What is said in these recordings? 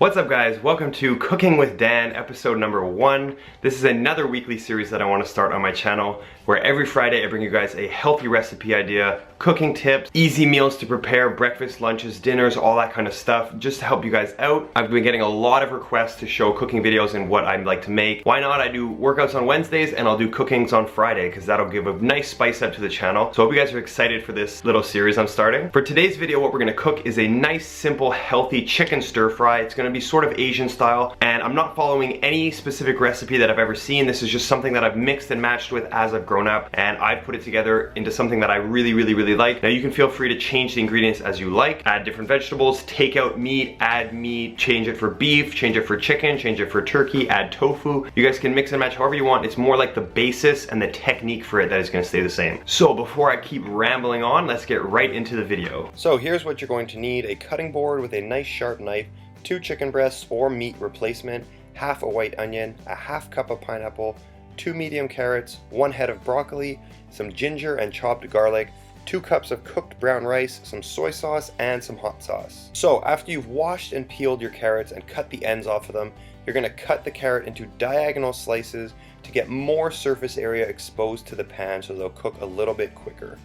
What's up guys, welcome to Cooking with Dan, episode number 1. This is another weekly series that I want to start on my channel, where every Friday I bring you guys a healthy recipe idea, cooking tips, easy meals to prepare, breakfast, lunches, dinners, all that kind of stuff, just to help you guys out. I've been getting a lot of requests to show cooking videos and what I like to make. Why not? I do workouts on Wednesdays and I'll do cookings on Friday, because that'll give a nice spice up to the channel. So I hope you guys are excited for this little series I'm starting. For today's video, what we're gonna cook is a nice, simple, healthy chicken stir fry. It's gonna be sort of Asian style, and I'm not following any specific recipe that I've ever seen. This is just something that I've mixed and matched with as I've grown up, and I've put it together into something that I really like. Now you can feel free to change the ingredients as you like, add different vegetables, take out meat, add meat, change it for beef, change it for chicken, change it for turkey, add tofu. You guys can mix and match however you want. It's more like the basis and the technique for it that is gonna stay the same. So before I keep rambling on, let's get right into the video. So here's what you're going to need: a cutting board with a nice sharp knife, 2 chicken breasts or meat replacement, half a white onion, a half cup of pineapple, 2 medium carrots, 1 head of broccoli, some ginger and chopped garlic, 2 cups of cooked brown rice, some soy sauce, and some hot sauce. So after you've washed and peeled your carrots and cut the ends off of them, you're going to cut the carrot into diagonal slices to get more surface area exposed to the pan so they'll cook a little bit quicker.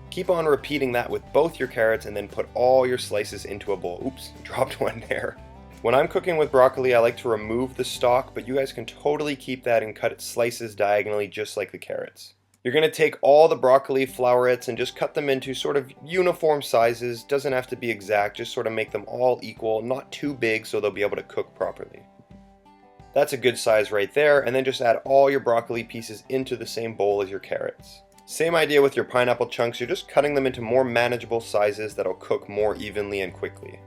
Keep on repeating that with both your carrots and then put all your slices into a bowl. Oops, dropped one there. When I'm cooking with broccoli, I like to remove the stalk, but you guys can totally keep that and cut it slices diagonally just like the carrots. You're going to take all the broccoli flowerets and just cut them into sort of uniform sizes. Doesn't have to be exact, just sort of make them all equal, not too big so they'll be able to cook properly. That's a good size right there, and then just add all your broccoli pieces into the same bowl as your carrots. Same idea with your pineapple chunks, you're just cutting them into more manageable sizes that'll cook more evenly and quickly.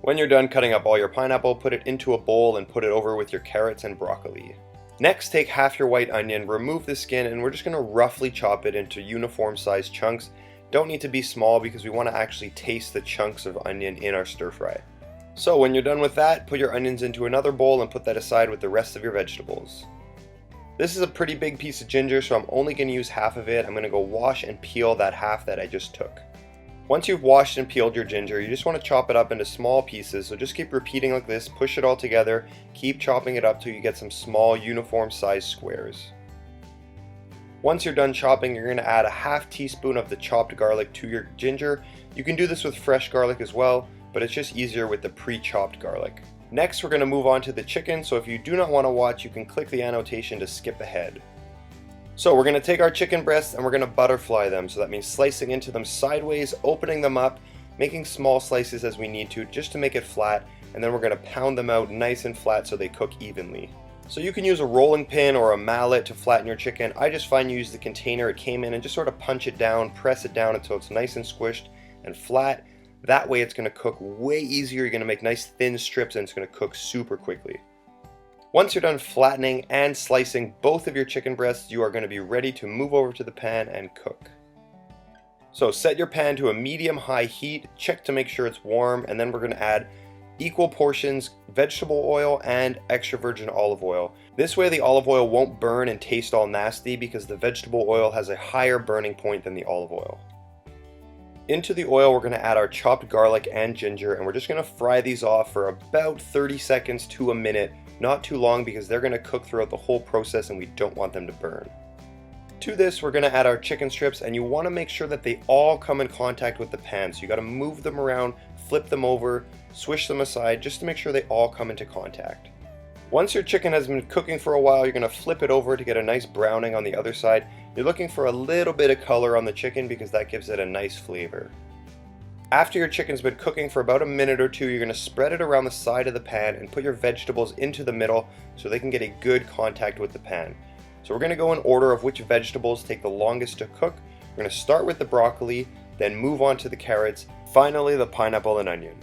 When you're done cutting up all your pineapple, put it into a bowl and put it over with your carrots and broccoli. Next, take half your white onion, remove the skin, and we're just going to roughly chop it into uniform sized chunks. Don't need to be small because we want to actually taste the chunks of onion in our stir fry. So when you're done with that, put your onions into another bowl and put that aside with the rest of your vegetables. This is a pretty big piece of ginger, so I'm only going to use half of it. I'm going to go wash and peel that half that I just took. Once you've washed and peeled your ginger, you just want to chop it up into small pieces, so just keep repeating like this, push it all together, keep chopping it up till you get some small uniform sized squares. Once you're done chopping, you're going to add a half teaspoon of the chopped garlic to your ginger. You can do this with fresh garlic as well, but it's just easier with the pre-chopped garlic. Next, we're going to move on to the chicken, so if you do not want to watch, you can click the annotation to skip ahead. So we're going to take our chicken breasts and we're going to butterfly them, so that means slicing into them sideways, opening them up, making small slices as we need to, just to make it flat, and then we're going to pound them out nice and flat so they cook evenly. So you can use a rolling pin or a mallet to flatten your chicken. I just find you use the container it came in and just sort of punch it down, press it down until it's nice and squished and flat. That way it's going to cook way easier. You're going to make nice thin strips and it's going to cook super quickly. Once you're done flattening and slicing both of your chicken breasts, you are going to be ready to move over to the pan and cook. So set your pan to a medium-high heat, check to make sure it's warm, and then we're going to add equal portions vegetable oil and extra virgin olive oil. This way the olive oil won't burn and taste all nasty because the vegetable oil has a higher burning point than the olive oil. Into the oil we're going to add our chopped garlic and ginger, and we're just going to fry these off for about 30 seconds to a minute. Not too long because they're going to cook throughout the whole process and we don't want them to burn. To this we're going to add our chicken strips, and you want to make sure that they all come in contact with the pan. So you got to move them around, flip them over, swish them aside just to make sure they all come into contact. Once your chicken has been cooking for a while, you're going to flip it over to get a nice browning on the other side. You're looking for a little bit of color on the chicken because that gives it a nice flavor. After your chicken's been cooking for about a minute or two, you're going to spread it around the side of the pan and put your vegetables into the middle so they can get a good contact with the pan. So we're going to go in order of which vegetables take the longest to cook. We're going to start with the broccoli, then move on to the carrots, finally the pineapple and onion.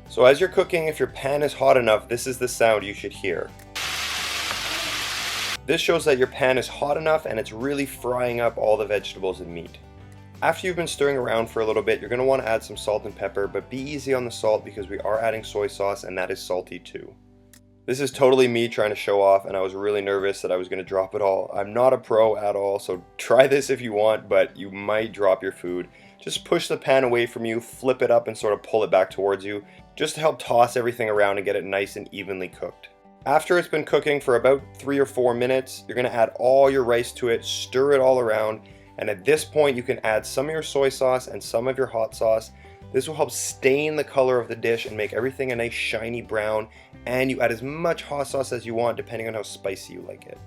So as you're cooking, if your pan is hot enough, this is the sound you should hear. This shows that your pan is hot enough and it's really frying up all the vegetables and meat. After you've been stirring around for a little bit, you're going to want to add some salt and pepper, but be easy on the salt because we are adding soy sauce and that is salty too. This is totally me trying to show off, and I was really nervous that I was going to drop it all. I'm not a pro at all, so try this if you want, but you might drop your food. Just push the pan away from you, flip it up and sort of pull it back towards you. just to help toss everything around and get it nice and evenly cooked. After it's been cooking for about 3 or 4 minutes, you're going to add all your rice to it, stir it all around, and at this point you can add some of your soy sauce and some of your hot sauce. This will help stain the color of the dish and make everything a nice shiny brown, and you add as much hot sauce as you want depending on how spicy you like it.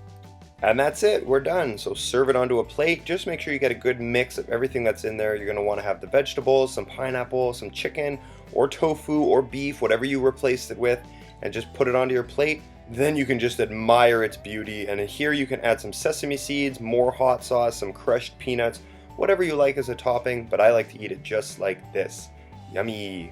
And that's it, we're done. So serve it onto a plate. Just make sure you get a good mix of everything that's in there. You're going to want to have the vegetables, some pineapple, some chicken or tofu or beef, whatever you replaced it with, and just put it onto your plate. Then you can just admire its beauty, and in here you can add some sesame seeds, more hot sauce, some crushed peanuts, whatever you like as a topping, but I like to eat it just like this. Yummy!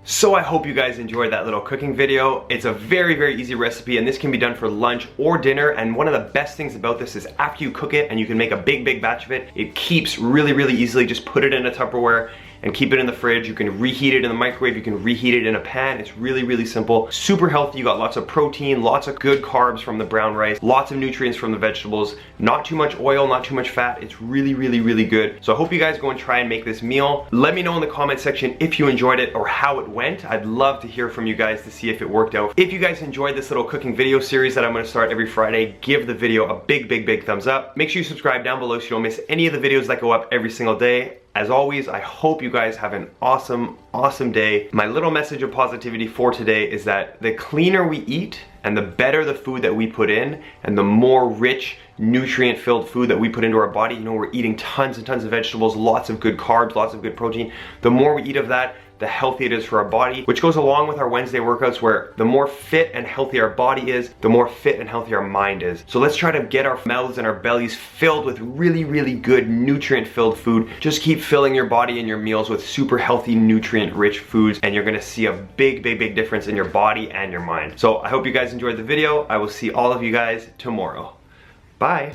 So I hope you guys enjoyed that little cooking video. It's a very, very easy recipe, and this can be done for lunch or dinner. And one of the best things about this is after you cook it and you can make a big, big batch of it, it keeps really, really easily. Just put it in a Tupperware and keep it in the fridge. You can reheat it in the microwave, you can reheat it in a pan. It's really, really simple. Super healthy. You got lots of protein, lots of good carbs from the brown rice, lots of nutrients from the vegetables, not too much oil, not too much fat. It's really, really, really good. So I hope you guys go and try and make this meal. Let me know in the comment section if you enjoyed it or how it went. I'd love to hear from you guys to see if it worked out. If you guys enjoyed this little cooking video series that I'm gonna start every Friday, give the video a big, big, big thumbs up. Make sure you subscribe down below so you don't miss any of the videos that go up every single day. As always, I hope you guys have an awesome, awesome day. My little message of positivity for today is that the cleaner we eat and the better the food that we put in and the more rich, nutrient-filled food that we put into our body, you know, we're eating tons and tons of vegetables, lots of good carbs, lots of good protein. The more we eat of that, the healthier it is for our body, which goes along with our Wednesday workouts, where the more fit and healthy our body is, the more fit and healthy our mind is. So let's try to get our mouths and our bellies filled with really, really good nutrient-filled food. Just keep filling your body and your meals with super healthy, nutrient-rich foods, and you're gonna see a big, big, big difference in your body and your mind. So I hope you guys enjoyed the video. I will see all of you guys tomorrow. Bye.